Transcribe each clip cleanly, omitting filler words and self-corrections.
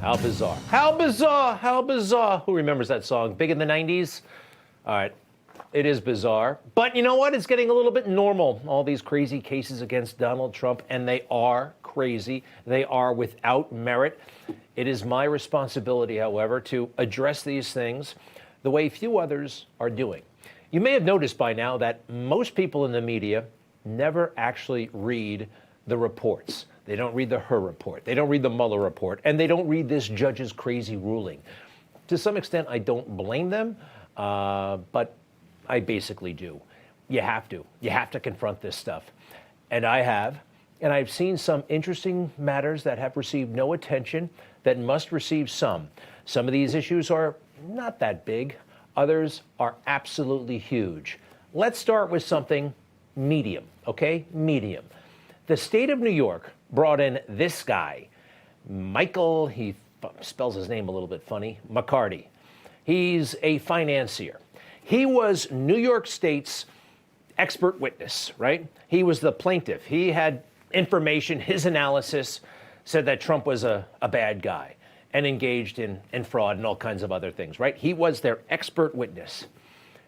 How bizarre. How bizarre. How bizarre. Who remembers that song? Big in the 90s? All right. It is bizarre. But you know what? It's getting a little bit normal. All these crazy cases against Donald Trump, and they are crazy. They are without merit. It is my responsibility, however, to address these things the way few others are doing. You may have noticed by now that most people in the media never actually read the reports. They don't read the Hur report. They don't read the Mueller report. And they don't read this judge's crazy ruling. To some extent, I don't blame them, but I basically do. You have to. You have to confront this stuff. And I have. And I've seen some interesting matters that have received no attention that must receive some. Some of these issues are not that big. Others are absolutely huge. Let's start with something medium, okay? Medium. The state of New York brought in this guy, Michael, he spells his name a little bit funny, McCarty. He's a financier. He was New York State's expert witness, right? He was the plaintiff. He had information, his analysis said that Trump was a bad guy and engaged in fraud and all kinds of other things, right? He was their expert witness.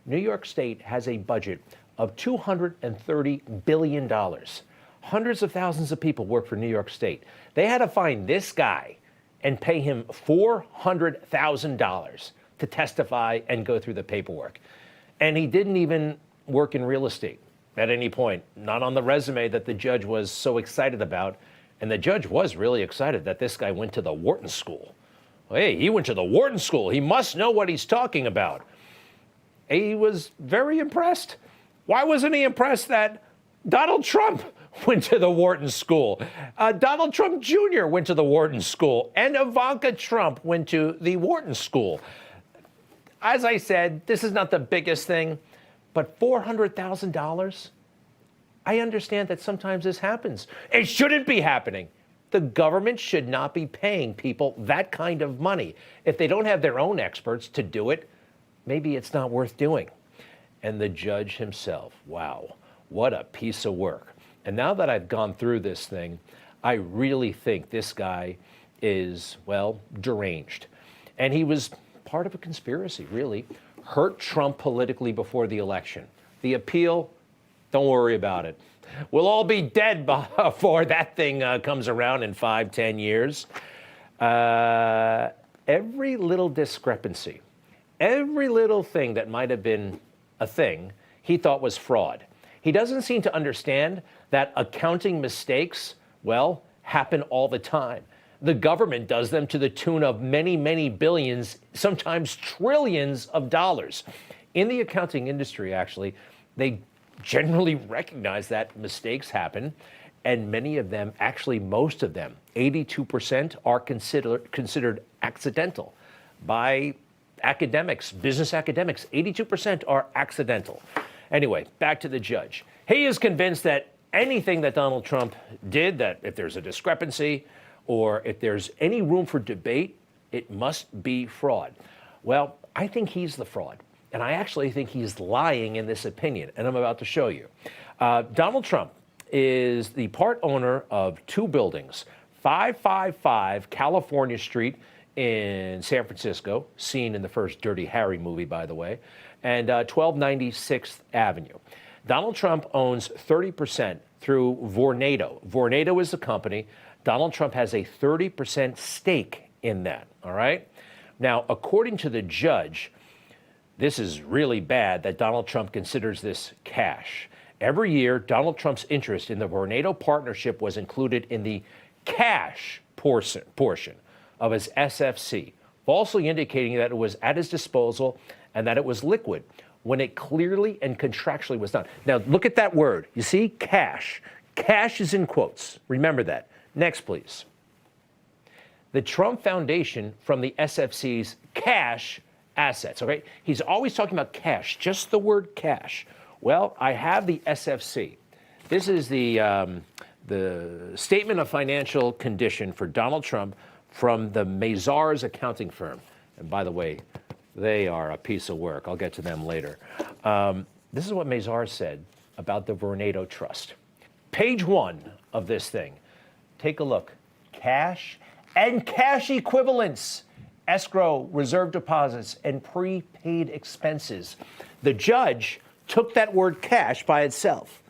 New York State has a budget of $230 billion. Hundreds of thousands of people work for New York State. They had to find this guy and pay him $400,000 to testify and go through the paperwork. And he didn't even work in real estate at any point, not on the resume that the judge was so excited about. And the judge was really excited that this guy went to the Wharton School. Hey, he went to the Wharton School. He must know what he's talking about. He was very impressed. Why wasn't he impressed that Donald Trump went to the Wharton School? Donald Trump Jr. went to the Wharton School, and Ivanka Trump went to the Wharton School. As I said, this is not the biggest thing, but $400,000? I understand that sometimes this happens. It shouldn't be happening. The government should not be paying people that kind of money. If they don't have their own experts to do it, maybe it's not worth doing. And the judge himself, wow, what a piece of work. And now that I've gone through this thing, I really think this guy is, well, deranged. And he was part of a conspiracy, really. Hurt Trump politically before the election. The appeal, don't worry about it. We'll all be dead before that thing comes around in 5-10 years. Every little discrepancy, every little thing that might have been a thing, he thought was fraud. He doesn't seem to understand that accounting mistakes, well, happen all the time. The government does them to the tune of many, many billions, sometimes trillions of dollars. In the accounting industry, actually, they generally recognize that mistakes happen, and many of them, actually most of them, 82% are considered accidental by academics, business academics. 82% are accidental. Anyway, back to the judge. He is convinced that anything that Donald Trump did, that if there's a discrepancy or if there's any room for debate, it must be fraud. Well, I think he's the fraud. And I actually think he's lying in this opinion, and I'm about to show you. Donald Trump is the part owner of two buildings, 555 California Street in San Francisco, seen in the first Dirty Harry movie, by the way, and 1296th Avenue. Donald Trump owns 30% through Vornado. Vornado is the company. Donald Trump has a 30% stake in that, all right? Now, according to the judge, this is really bad that Donald Trump considers this cash. Every year, Donald Trump's interest in the Vornado partnership was included in the cash portion of his SFC, falsely indicating that it was at his disposal and that it was liquid, when it clearly and contractually was not. Now, look at that word. You see? Cash. Cash is in quotes. Remember that. Next, please. The Trump Foundation from the SFC's cash assets, okay? He's always talking about cash, just the word cash. Well, I have the SFC. This is the statement of financial condition for Donald Trump from the Mazars accounting firm. And by the way, they are a piece of work. I'll get to them later. This is what Mazars said about the Vornado Trust. Page 1 of this thing. Take a look. Cash and cash equivalents, escrow, reserve deposits, and prepaid expenses. The judge took that word cash by itself,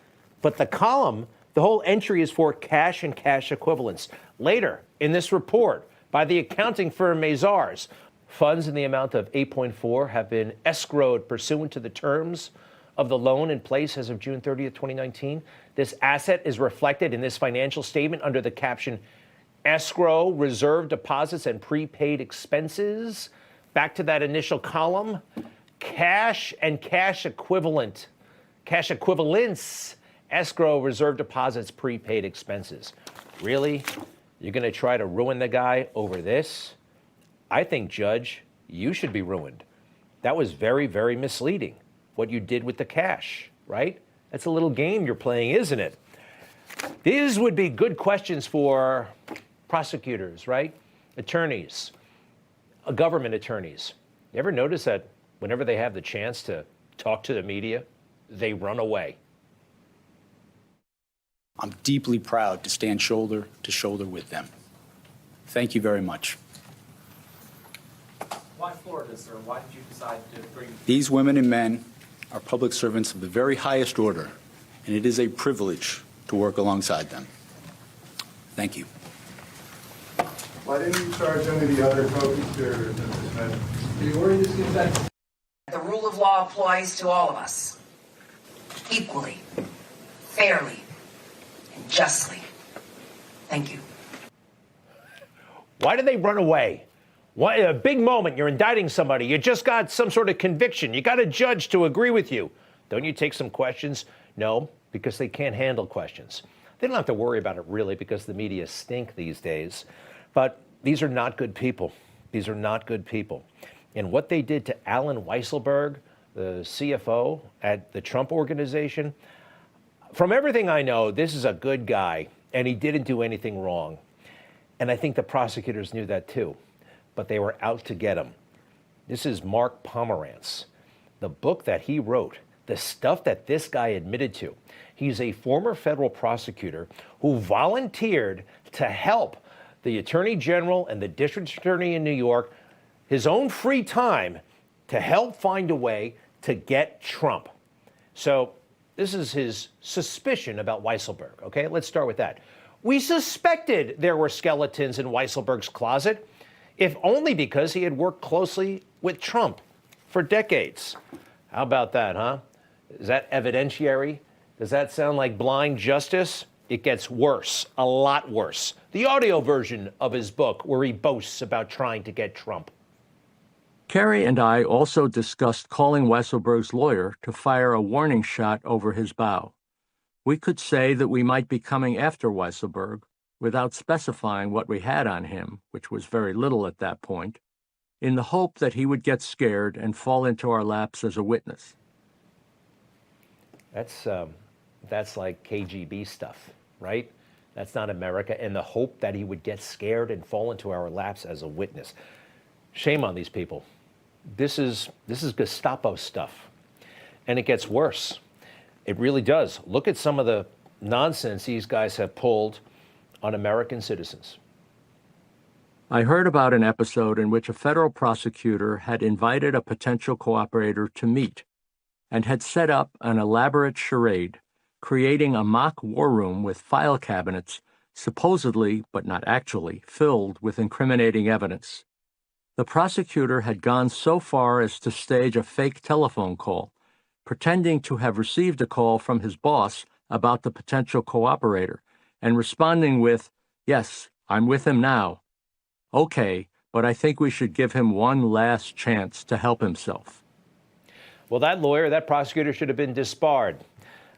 but the column, the whole entry is for cash and cash equivalents. Later in this report by the accounting firm Mazars, funds in the amount of 8.4 have been escrowed pursuant to the terms of the loan in place as of June 30th, 2019. This asset is reflected in this financial statement under the caption escrow, reserve deposits, and prepaid expenses. Back to that initial column, cash and cash equivalents, escrow, reserve deposits, prepaid expenses. Really? You're going to try to ruin the guy over this? I think, Judge, you should be ruined. That was very, very misleading, what you did with the cash, right? That's a little game you're playing, isn't it? These would be good questions for prosecutors, right? Attorneys, government attorneys. You ever notice that whenever they have the chance to talk to the media, they run away? I'm deeply proud to stand shoulder to shoulder with them. Thank you very much. Why Florida, sir? Why did you decide to bring... These women and men are public servants of the very highest order, and it is a privilege to work alongside them. Thank you. Why didn't you charge any of the other co-conspirators in this matter? Do you worry this gets back? The rule of law applies to all of us, equally, fairly, and justly. Thank you. Why did they run away? Why, a big moment, you're indicting somebody, you just got some sort of conviction, you got a judge to agree with you. Don't you take some questions? No, because they can't handle questions. They don't have to worry about it really because the media stink these days. But these are not good people. These are not good people. And what they did to Alan Weisselberg, the CFO at the Trump Organization, from everything I know, this is a good guy, and he didn't do anything wrong. And I think the prosecutors knew that too, but they were out to get him. This is Mark Pomerantz. The book that he wrote, the stuff that this guy admitted to. He's a former federal prosecutor who volunteered to help the Attorney General and the District Attorney in New York, his own free time, to help find a way to get Trump. So this is his suspicion about Weisselberg, okay? Let's start with that. We suspected there were skeletons in Weisselberg's closet, if only because he had worked closely with Trump for decades. How about that, huh? Is that evidentiary? Does that sound like blind justice? It gets worse, a lot worse. The audio version of his book where he boasts about trying to get Trump. Kerry and I also discussed calling Weisselberg's lawyer to fire a warning shot over his bow. We could say that we might be coming after Weisselberg without specifying what we had on him, which was very little at that point, in the hope that he would get scared and fall into our laps as a witness. That's like KGB stuff, right? That's not America. And the hope that he would get scared and fall into our laps as a witness. Shame on these people. This is Gestapo stuff. And it gets worse. It really does. Look at some of the nonsense these guys have pulled on American citizens. I heard about an episode in which a federal prosecutor had invited a potential cooperator to meet and had set up an elaborate charade, creating a mock war room with file cabinets, supposedly, but not actually, filled with incriminating evidence. The prosecutor had gone so far as to stage a fake telephone call, pretending to have received a call from his boss about the potential cooperator, and responding with, "Yes, I'm with him now. Okay, but I think we should give him one last chance to help himself." Well, that lawyer, that prosecutor should have been disbarred.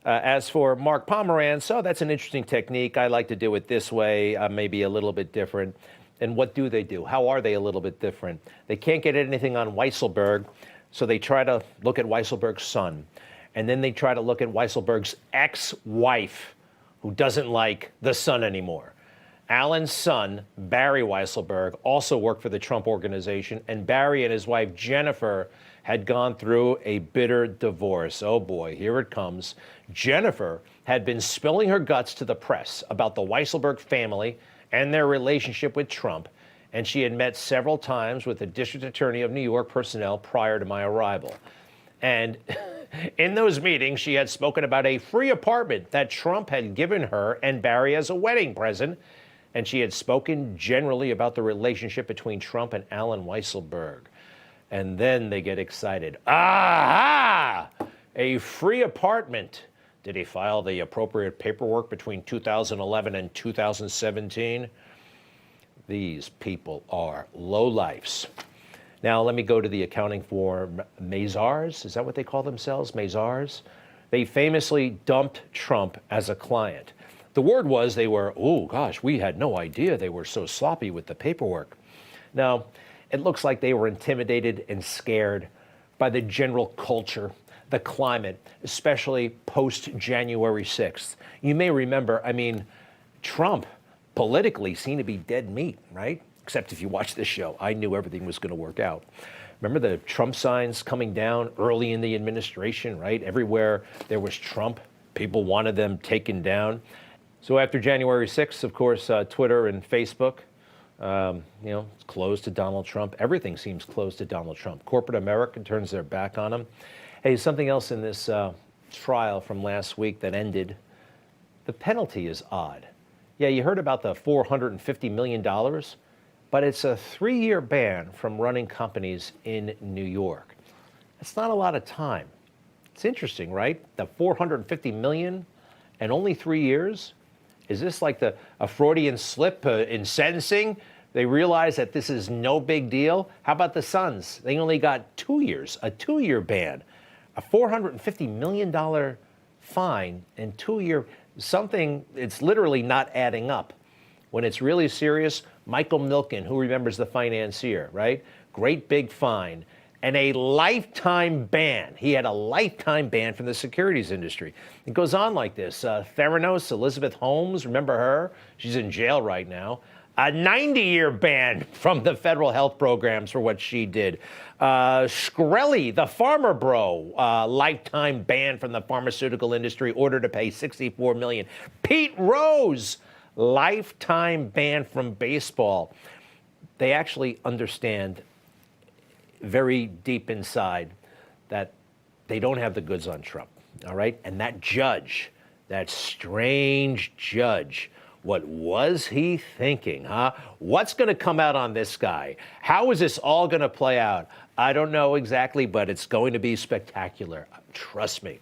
As for Mark Pomerantz, that's an interesting technique. I like to do it this way, maybe a little bit different. And what do they do? How are they a little bit different? They can't get anything on Weisselberg, so they try to look at Weisselberg's son. And then they try to look at Weisselberg's ex-wife, who doesn't like the son anymore. Alan's son, Barry Weisselberg, also worked for the Trump Organization, and Barry and his wife, Jennifer, had gone through a bitter divorce. Oh boy, here it comes. Jennifer had been spilling her guts to the press about the Weisselberg family and their relationship with Trump, and she had met several times with the District Attorney of New York personnel prior to my arrival. And in those meetings, she had spoken about a free apartment that Trump had given her and Barry as a wedding present, and she had spoken generally about the relationship between Trump and Alan Weisselberg. And then they get excited. Aha! A free apartment. Did he file the appropriate paperwork between 2011 and 2017? These people are lowlifes. Now, let me go to the accounting firm Mazars. Is that what they call themselves? Mazars? They famously dumped Trump as a client. The word was they were, oh gosh, we had no idea they were so sloppy with the paperwork. Now, it looks like they were intimidated and scared by the general culture, the climate, especially post-January 6th. You may remember, Trump politically seemed to be dead meat, right? Except if you watch this show, I knew everything was going to work out. Remember the Trump signs coming down early in the administration, right? Everywhere there was Trump, people wanted them taken down. So after January 6th, of course, Twitter and Facebook, it's closed to Donald Trump. Everything seems closed to Donald Trump. Corporate America turns their back on him. Hey, something else in this trial from last week that ended. The penalty is odd. Yeah, you heard about the $450 million, but it's a 3-year ban from running companies in New York. That's not a lot of time. It's interesting, right? The $450 million and only 3 years? Is this like a Freudian slip in sentencing? They realize that this is no big deal. How about the Suns? They only got 2 years, a 2-year ban, a $450 million fine and 2-year something. It's literally not adding up. When it's really serious, Michael Milken, who remembers the financier, right? Great big fine and a lifetime ban. He had a lifetime ban from the securities industry. It goes on like this. Theranos, Elizabeth Holmes, remember her? She's in jail right now. A 90-year ban from the federal health programs for what she did. Shkreli, the farmer bro, lifetime ban from the pharmaceutical industry, order to pay $64 million. Pete Rose, lifetime ban from baseball. They actually understand very deep inside that they don't have the goods on Trump, all right? And that judge, that strange judge, what was he thinking, huh? What's going to come out on this guy? How is this all going to play out? I don't know exactly, but it's going to be spectacular. Trust me.